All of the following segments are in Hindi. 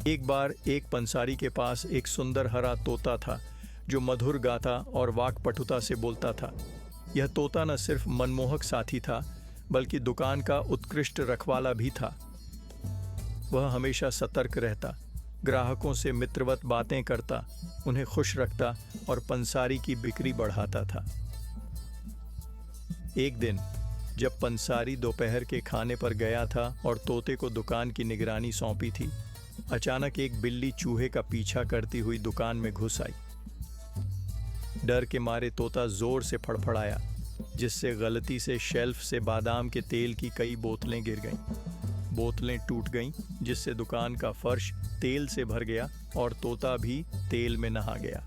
एक बार एक पंसारी के पास एक सुंदर हरा तोता था जो मधुर गाता और वाक्पटुता से बोलता था। यह तोता न सिर्फ मनमोहक साथी था बल्कि दुकान का उत्कृष्ट रखवाला भी था। वह हमेशा सतर्क रहता, ग्राहकों से मित्रवत बातें करता, उन्हें खुश रखता और पंसारी की बिक्री बढ़ाता था। एक दिन जब पंसारी दोपहर के खाने पर गया था और तोते को दुकान की निगरानी सौंपी थी, अचानक एक बिल्ली चूहे का पीछा करती हुई दुकान में घुस आई। डर के मारे तोता जोर से फड़फड़ाया, जिससे गलती से शेल्फ से बादाम के तेल की कई बोतलें गिर गईं। बोतलें टूट गईं, जिससे दुकान का फर्श तेल से भर गया और तोता भी तेल में नहा गया।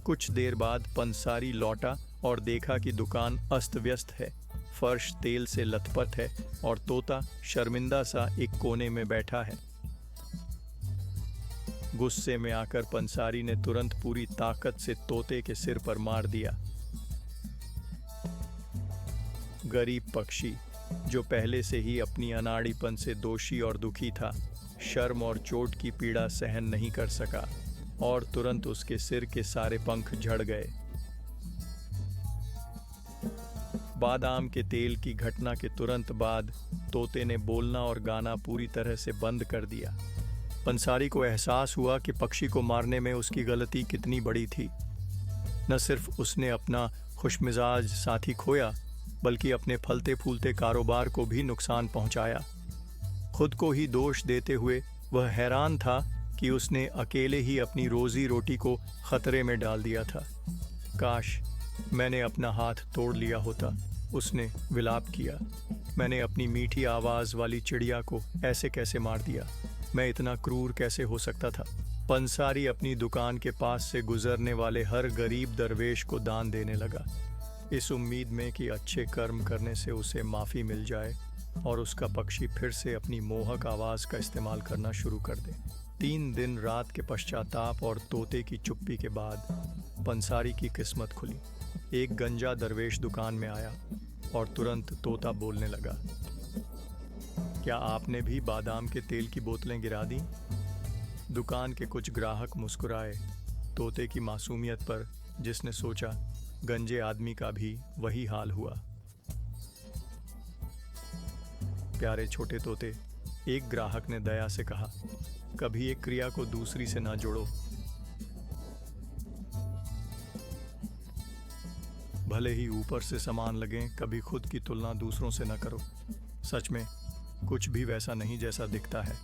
कुछ देर बाद पंसारी लौटा और देखा कि दुकान अस्त व्यस्त है, फर्श तेल से लथपथ है और तोता शर्मिंदा सा एक कोने में बैठा है। गुस्से में आकर पंसारी ने तुरंत पूरी ताकत से तोते के सिर पर मार दिया। गरीब पक्षी, जो पहले से ही अपनी अनाड़ीपन से दोषी और दुखी था, शर्म और चोट की पीड़ा सहन नहीं कर सका और तुरंत उसके सिर के सारे पंख झड़ गए। बादाम के तेल की घटना के तुरंत बाद तोते ने बोलना और गाना पूरी तरह से बंद कर दिया। पंसारी को एहसास हुआ कि पक्षी को मारने में उसकी गलती कितनी बड़ी थी। न सिर्फ उसने अपना खुशमिजाज साथी खोया, बल्कि अपने फलते फूलते कारोबार को भी नुकसान पहुंचाया। खुद को ही दोष देते हुए वह हैरान था कि उसने अकेले ही अपनी रोजी रोटी को खतरे में डाल दिया था। काश मैंने अपना हाथ तोड़ लिया होता, उसने विलाप किया। मैंने अपनी मीठी आवाज वाली चिड़िया को ऐसे कैसे मार दिया? मैं इतना क्रूर कैसे हो सकता था? पंसारी अपनी दुकान के पास से गुजरने वाले हर गरीब दरवेश को दान देने लगा, इस उम्मीद में कि अच्छे कर्म करने से उसे माफ़ी मिल जाए और उसका पक्षी फिर से अपनी मोहक आवाज़ का इस्तेमाल करना शुरू कर दे। 3 दिन रात के पश्चाताप और तोते की चुप्पी के बाद पंसारी की किस्मत खुली। एक गंजा दरवेश दुकान में आया और तुरंत तोता बोलने लगा, क्या आपने भी बादाम के तेल की बोतलें गिरा दी? दुकान के कुछ ग्राहक मुस्कुराए तोते की मासूमियत पर, जिसने सोचा गंजे आदमी का भी वही हाल हुआ। प्यारे छोटे तोते, एक ग्राहक ने दया से कहा, कभी एक क्रिया को दूसरी से ना जोड़ो। भले ही ऊपर से समान लगें, कभी खुद की तुलना दूसरों से न करो। सच में कुछ भी वैसा नहीं जैसा दिखता है।